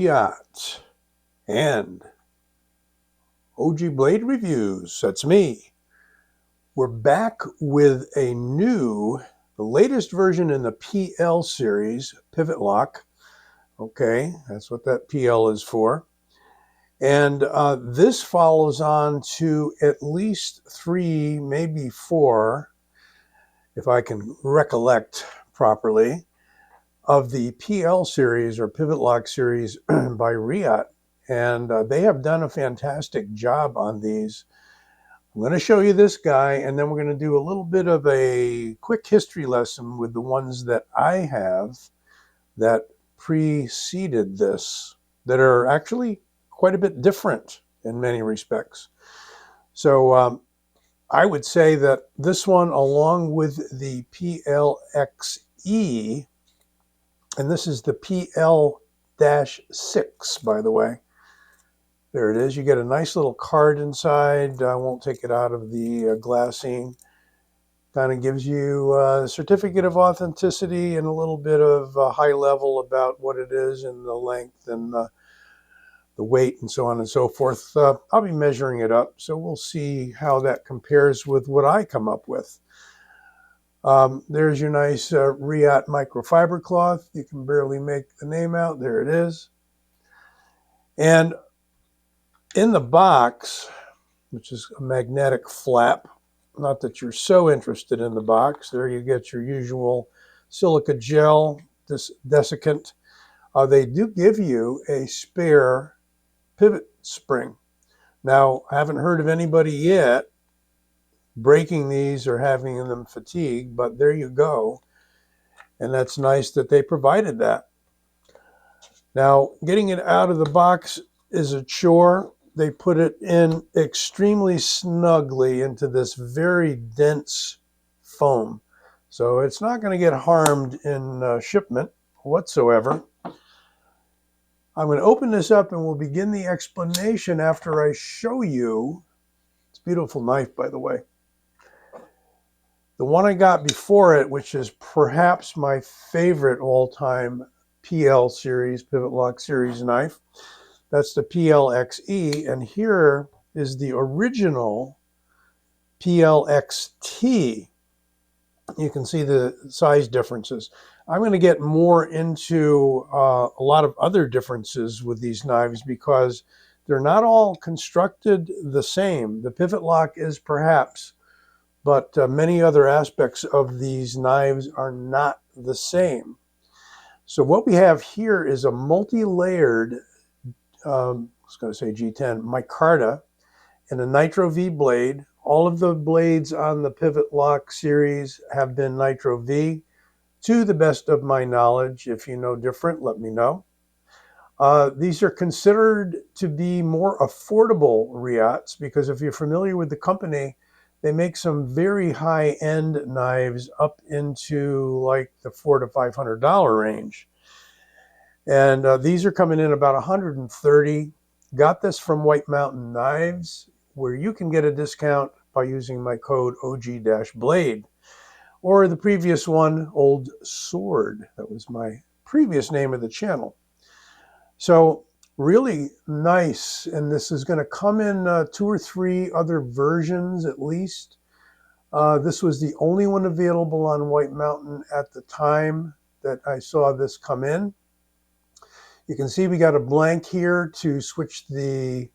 Reate and OG Blade Reviews. That's me. We're back with the latest version in the PL series, Pivot Lock. Okay, that's what that PL is for. And this follows on to at least 3, maybe 4, if I can recollect properly, of the PL series or Pivot Lock series by Reate. And they have done a fantastic job on these. I'm going to show you this guy, and then we're going to do a little bit of a quick history lesson with the ones that I have that preceded this, that are actually quite a bit different in many respects. So I would say that this one, along with the PL-XE, and this is the PL-6, by the way. There it is. You get a nice little card inside. I won't take it out of the glassine. Kind of gives you a certificate of authenticity and a little bit of high level about what it is and the length and the weight and so on and so forth. I'll be measuring it up, so we'll see how that compares with what I come up with. There's your nice Reate microfiber cloth. You can barely make the name out. There it is. And in the box, which is a magnetic flap, not that you're so interested in the box, there you get your usual silica gel, this desiccant. They do give you a spare pivot spring. Now, I haven't heard of anybody yet breaking these or having them fatigued, but there you go. And that's nice that they provided that. Now, getting it out of the box is a chore. They put it in extremely snugly into this very dense foam. So it's not going to get harmed in shipment whatsoever. I'm going to open this up and we'll begin the explanation after I show you. It's a beautiful knife, by the way. The one I got before it, which is perhaps my favorite all-time PL series, Pivot Lock series knife. That's the PL-XE, and here is the original PL-XT. You can see the size differences. I'm going to get more into a lot of other differences with these knives because they're not all constructed the same. The Pivot Lock is perhaps, but many other aspects of these knives are not the same. So what we have here is a multi-layered, I was going to say G10, micarta, and a Nitro-V blade. All of the blades on the Pivot Lock series have been Nitro-V, to the best of my knowledge. If you know different, let me know. These are considered to be more affordable Reates because if you're familiar with the company, they make some very high-end knives up into like the $400 to $500 range. And these are coming in about $130. Got this from White Mountain Knives, where you can get a discount by using my code OG-Blade. Or the previous one, Old Sword. That was my previous name of the channel. So really nice. And this is going to come in 2 or 3 other versions at least. This was the only one available on White Mountain at the time that I saw this come in. You can see we got a blank here to switch the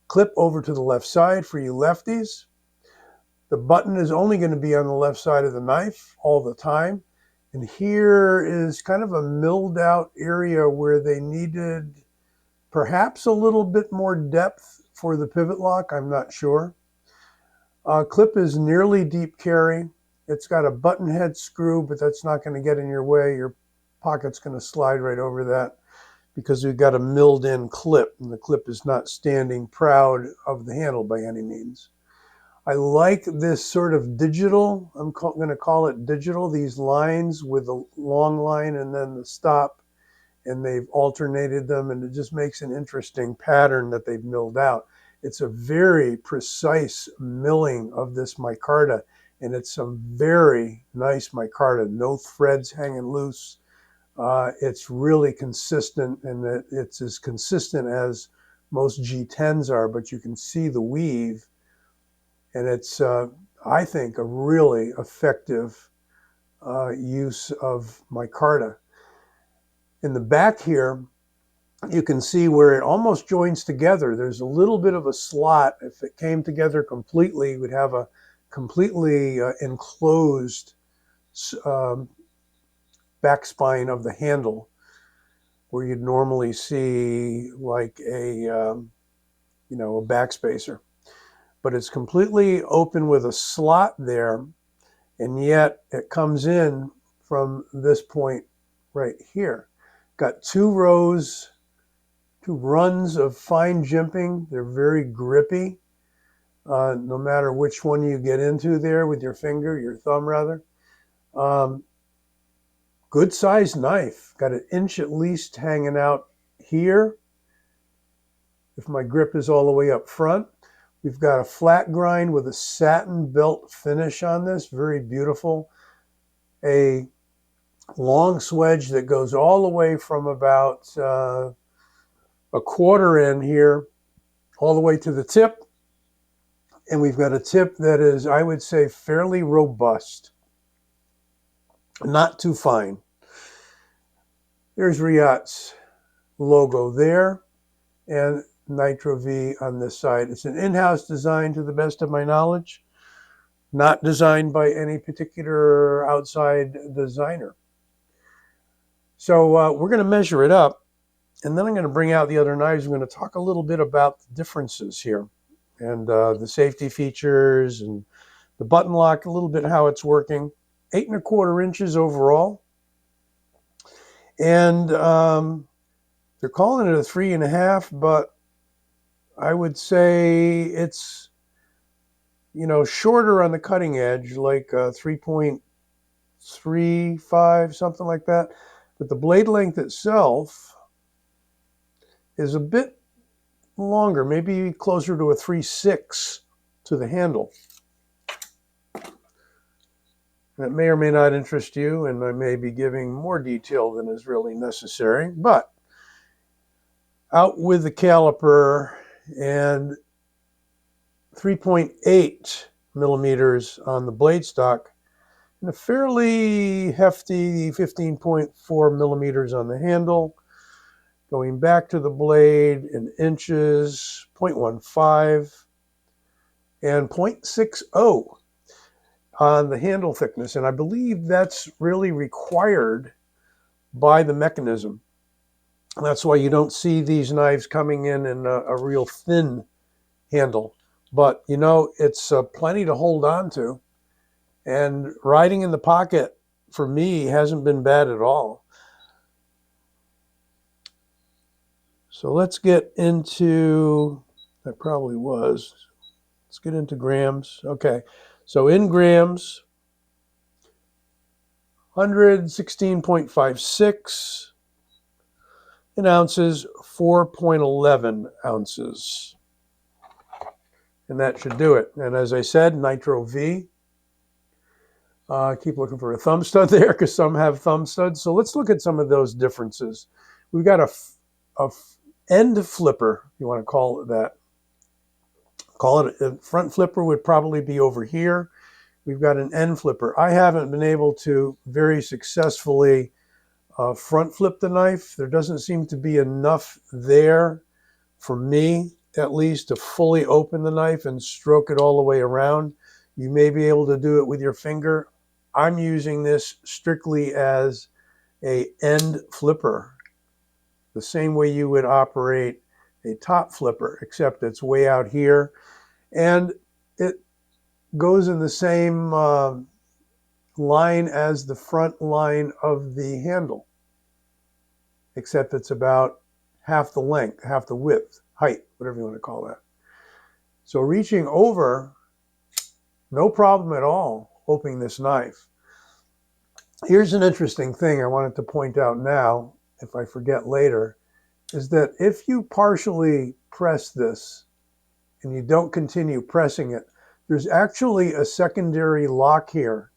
clip over to the left side for you lefties. The button is only going to be on the left side of the knife all the time. And here is kind of a milled out area where they needed perhaps a little bit more depth for the Pivot Lock. I'm not sure. Clip is nearly deep carry. It's got a button head screw, but that's not going to get in your way. Your pocket's going to slide right over that because we've got a milled in clip, and the clip is not standing proud of the handle by any means. I like this sort of digital, I'm going to call it digital, these lines with the long line and then the stop, and they've alternated them, and it just makes an interesting pattern that they've milled out. It's a very precise milling of this micarta, and it's some very nice micarta, no threads hanging loose. It's really consistent, and it's as consistent as most G10s are, but you can see the weave, and it's, I think, a really effective use of micarta. In the back here, you can see where it almost joins together. There's a little bit of a slot. If it came together completely, it would have a completely enclosed back spine of the handle, where you'd normally see like a backspacer. But it's completely open with a slot there, and yet it comes in from this point right here. Got two runs of fine jimping. They're very grippy, no matter which one you get into there with your finger, your thumb rather. Good sized knife. Got an inch at least hanging out here, if my grip is all the way up front. We've got a flat grind with a satin belt finish on this, very beautiful. A long swedge that goes all the way from about a quarter in here all the way to the tip. And we've got a tip that is, I would say, fairly robust, not too fine. There's Reate's logo there, and Nitro-V on this side. It's an in-house design to the best of my knowledge, not designed by any particular outside designer. So we're going to measure it up, and then I'm going to bring out the other knives. I'm going to talk a little bit about the differences here, and the safety features, and the button lock, a little bit how it's working. 8 1/4 inches overall. And they're calling it a 3.5, but I would say it's, shorter on the cutting edge, like 3.35, something like that. But the blade length itself is a bit longer, maybe closer to a 3.6 to the handle. That may or may not interest you, and I may be giving more detail than is really necessary, but out with the caliper, and 3.8 millimeters on the blade stock, and a fairly hefty 15.4 millimeters on the handle. Going back to the blade in inches, 0.15 and 0.60 on the handle thickness. And I believe that's really required by the mechanism. That's why you don't see these knives coming in a real thin handle. But, it's plenty to hold on to. And riding in the pocket, for me, hasn't been bad at all. So let's get into, that probably was, let's get into grams. Okay, so in grams, 116.56. In ounces, 4.11 ounces. And that should do it. And as I said, Nitro-V. Keep looking for a thumb stud there, because some have thumb studs. So let's look at some of those differences. We've got a end flipper, if you want to call it that. Call it a front flipper would probably be over here. We've got an end flipper. I haven't been able to very successfully front flip the knife. There doesn't seem to be enough there, for me at least, to fully open the knife and stroke it all the way around. You may be able to do it with your finger. I'm using this strictly as a end flipper, the same way you would operate a top flipper, except it's way out here, and it goes in the same line as the front line of the handle, except it's about half the length, half the width, height, whatever you want to call that. So reaching over, no problem at all opening this knife. Here's an interesting thing I wanted to point out now, if I forget later, is that if you partially press this and you don't continue pressing it, there's actually a secondary lock here.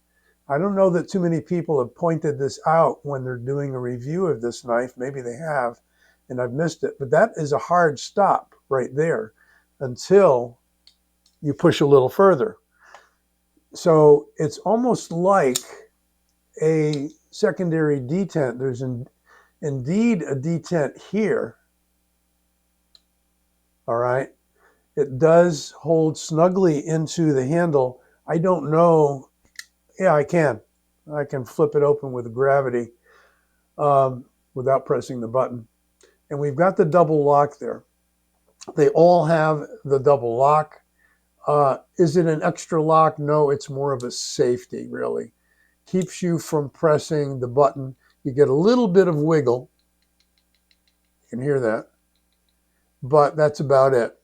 I don't know that too many people have pointed this out when they're doing a review of this knife. Maybe they have, and I've missed it. But that is a hard stop right there until you push a little further. So it's almost like a secondary detent. There's indeed a detent here. All right. It does hold snugly into the handle. I don't know. Yeah, I can flip it open with gravity without pressing the button. And we've got the double lock there. They all have the double lock. Is it an extra lock? No, it's more of a safety, really. Keeps you from pressing the button. You get a little bit of wiggle. You can hear that. But that's about it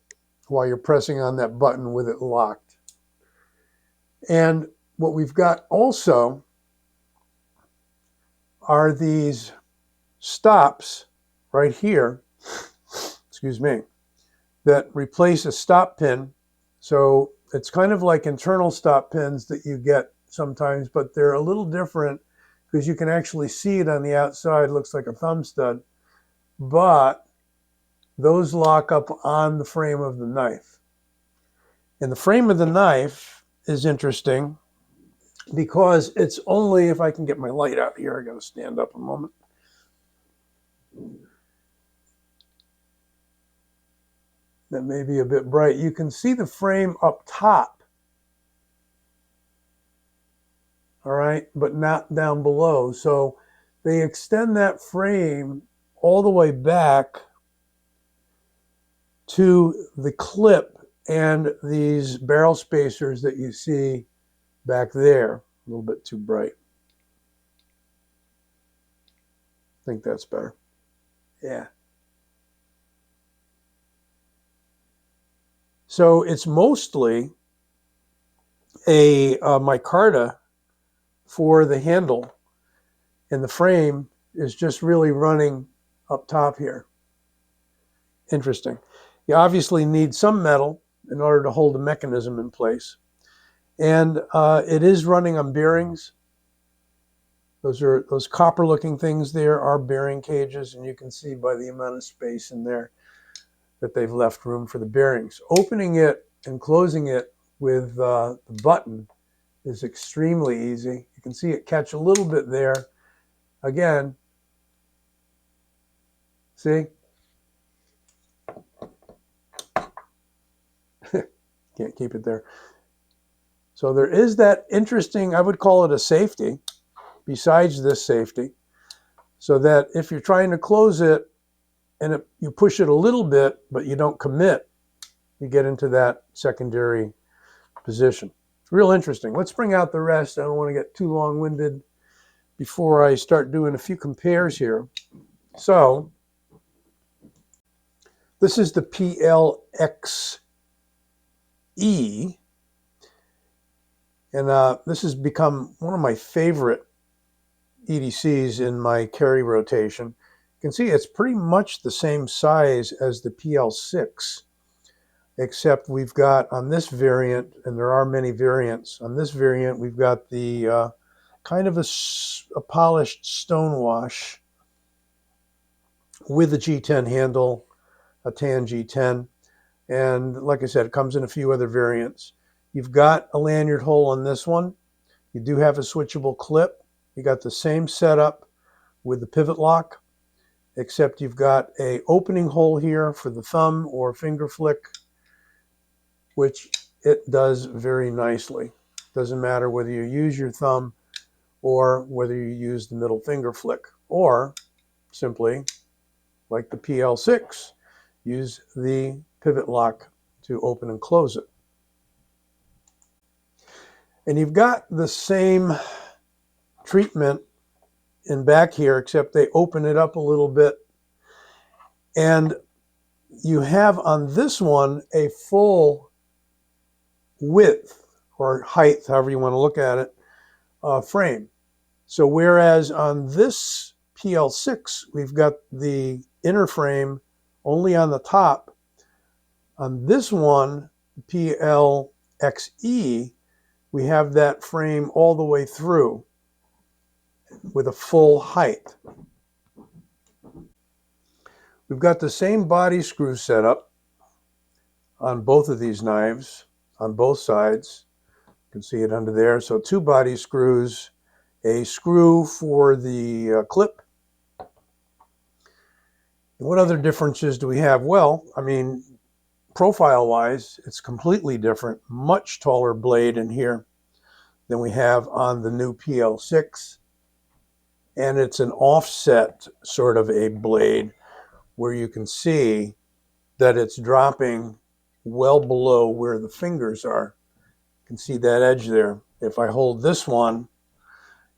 while you're pressing on that button with it locked. And what we've got also are these stops right here, excuse me, that replace a stop pin. So it's kind of like internal stop pins that you get sometimes, but they're a little different because you can actually see it on the outside. It looks like a thumb stud, but those lock up on the frame of the knife. And the frame of the knife is interesting because it's only, if I can get my light out here, I got to stand up a moment. That may be a bit bright. You can see the frame up top, all right, but not down below. So they extend that frame all the way back to the clip and these barrel spacers that you see back there. A little bit too bright. I think that's better. Yeah. So it's mostly a micarta for the handle, and the frame is just really running up top here. Interesting. You obviously need some metal in order to hold the mechanism in place. And it is running on bearings. Those copper-looking things there are bearing cages, and you can see by the amount of space in there that they've left room for the bearings. Opening it and closing it with the button is extremely easy. You can see it catch a little bit there. Again, see? Can't keep it there. So there is that interesting, I would call it a safety, besides this safety, so that if you're trying to close it and you push it a little bit, but you don't commit, you get into that secondary position. It's real interesting. Let's bring out the rest. I don't want to get too long-winded before I start doing a few compares here. So this is the PL-6. And this has become one of my favorite EDCs in my carry rotation. You can see it's pretty much the same size as the PL-6, except we've got on this variant, and there are many variants, on this variant we've got the kind of a polished stonewash with a G10 handle, a tan G10. And like I said, it comes in a few other variants. You've got a lanyard hole on this one. You do have a switchable clip. You got the same setup with the pivot lock, except you've got a opening hole here for the thumb or finger flick, which it does very nicely. Doesn't matter whether you use your thumb or whether you use the middle finger flick, or simply, like the PL-6, use the pivot lock to open and close it. And you've got the same treatment in back here, except they open it up a little bit. And you have on this one a full width or height, however you want to look at it, frame. So whereas on this PL-6, we've got the inner frame only on the top, on this one, PL-XE, we have that frame all the way through with a full height. We've got the same body screw setup on both of these knives, on both sides. You can see it under there. So 2 body screws, a screw for the clip. And what other differences do we have? Well, I mean, profile-wise, it's completely different. Much taller blade in here than we have on the new PL-6. And it's an offset sort of a blade where you can see that it's dropping well below where the fingers are. You can see that edge there. If I hold this one,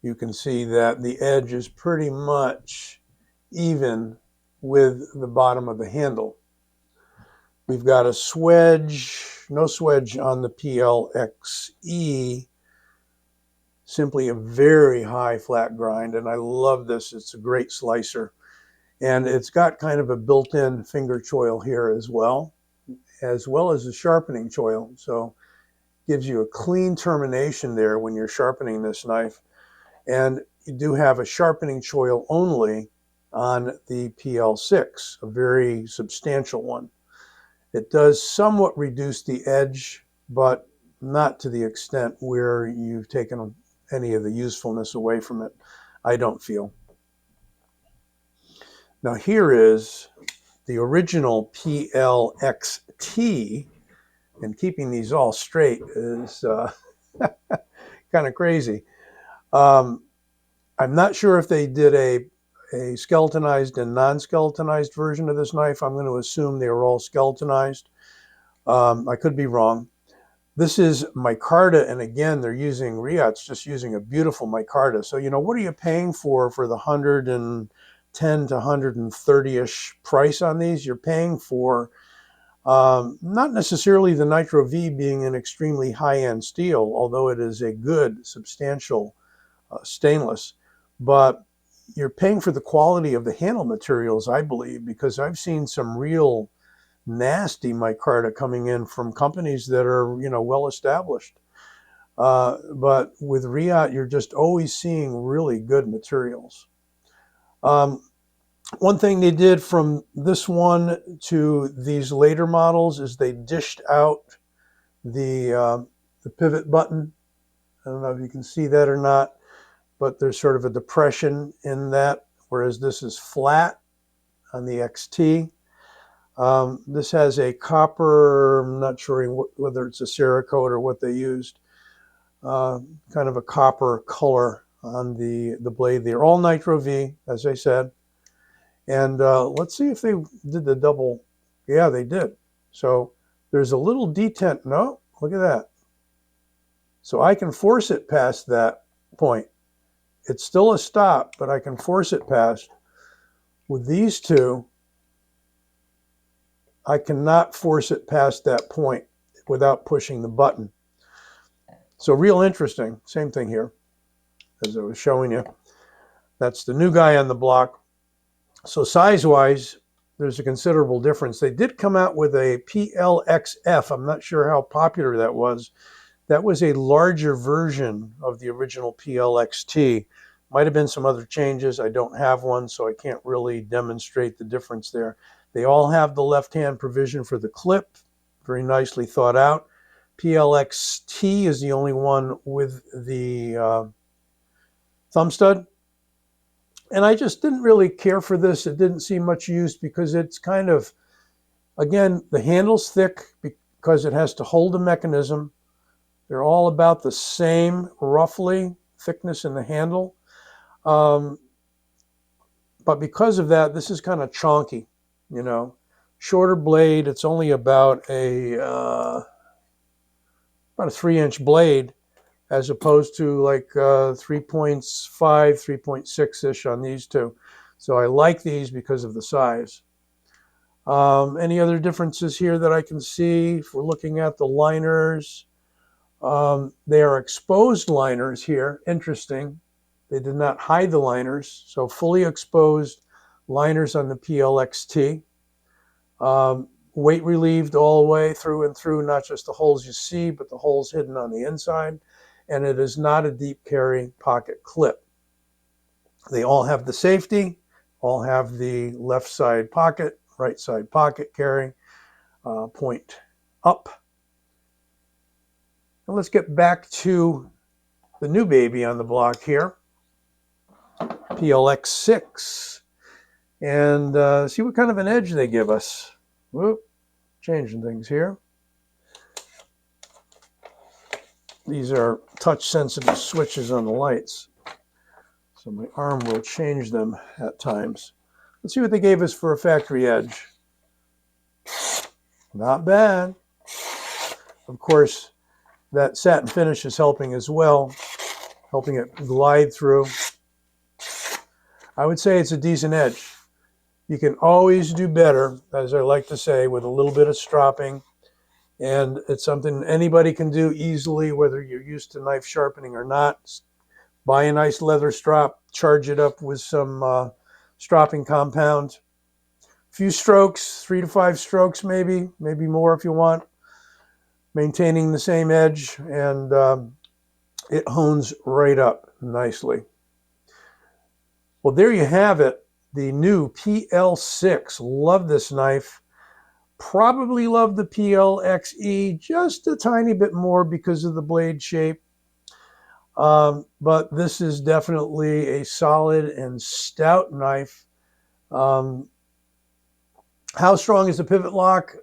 you can see that the edge is pretty much even with the bottom of the handle. We've got a swedge, no swedge on the PL-XE, simply a very high flat grind, and I love this. It's a great slicer. And it's got kind of a built-in finger choil here as well as a sharpening choil. So gives you a clean termination there when you're sharpening this knife. And you do have a sharpening choil only on the PL-6, a very substantial one. It does somewhat reduce the edge, but not to the extent where you've taken any of the usefulness away from it, I don't feel. Now here is the original PL-XT, and keeping these all straight is kind of crazy. I'm not sure if they did a skeletonized and non-skeletonized version of this knife. I'm going to assume they were all skeletonized. I could be wrong. This is Micarta, and again, they're using Reate's, just using a beautiful Micarta. So, you know, what are you paying for the 110 to 130-ish price on these? You're paying for not necessarily the Nitro-V being an extremely high-end steel, although it is a good, substantial stainless, but you're paying for the quality of the handle materials, I believe, because I've seen some real nasty micarta coming in from companies that are, you know, well established. But with Reate, you're just always seeing really good materials. One thing they did from this one to these later models is they dished out the pivot button. I don't know if you can see that or not, but there's sort of a depression in that, whereas this is flat on the XT. This has a copper, I'm not sure whether it's a Cerakote or what they used, kind of a copper color on the blade. They're all Nitro-V, as I said. And let's see if they did the double. Yeah, they did. So there's a little detent. No, look at that. So I can force it past that point. It's still a stop, but I can force it past. With these two, I cannot force it past that point without pushing the button. So real interesting. Same thing here, as I was showing you. That's the new guy on the block. So size-wise, there's a considerable difference. They did come out with a PL-XF. I'm not sure how popular that was. That was a larger version of the original PL-XT. Might have been some other changes. I don't have one, so I can't really demonstrate the difference there. They all have the left-hand provision for the clip. Very nicely thought out. PL-XT is the only one with the thumb stud. And I just didn't really care for this. It didn't see much use because it's kind of, again, the handle's thick because it has to hold the mechanism. They're all about the same, roughly, thickness in the handle. But because of that, this is kind of chonky, you know. Shorter blade, it's only about a 3-inch blade, as opposed to like 3.5, 3.6-ish on these two. So I like these because of the size. Any other differences here that I can see? If we're looking at the liners, they are exposed liners here. Interesting. They did not hide the liners. So fully exposed liners on the PL-XT. Weight relieved all the way through and through, not just the holes you see, but the holes hidden on the inside. and it is not a deep carry pocket clip. They all have the safety, all have the left side pocket, right side pocket carry, point up. And let's get back to the new baby on the block here, PL-6, and see what kind of an edge they give us. Whoop, changing things here. These are touch-sensitive switches on the lights, so my arm will change them at times. Let's see what they gave us for a factory edge. Not bad. Of course, that satin finish is helping as well, helping it glide through. I would say it's a decent edge. You can always do better, as I like to say, with a little bit of stropping. And it's something anybody can do easily, whether you're used to knife sharpening or not. Buy a nice leather strop, charge it up with some stropping compound. A few strokes, 3 to 5 strokes maybe more if you want. Maintaining the same edge, and it hones right up nicely. Well, there you have it. The new PL-6. Love this knife. Probably love the PL-XE just a tiny bit more because of the blade shape. But this is definitely a solid and stout knife. How strong is the pivot lock?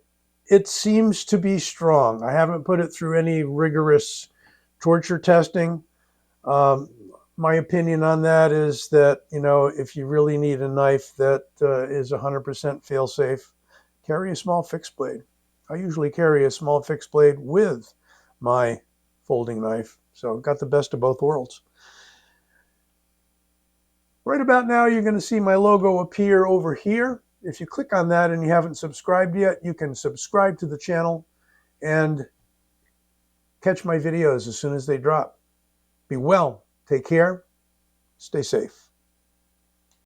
It seems to be strong. I haven't put it through any rigorous torture testing. My opinion on that is that, you know, if you really need a knife that is 100% fail-safe, carry a small fixed blade. I usually carry a small fixed blade with my folding knife, so got the best of both worlds. Right about now, you're going to see my logo appear over here. If you click on that and you haven't subscribed yet, you can subscribe to the channel and catch my videos as soon as they drop. Be well, take care, stay safe.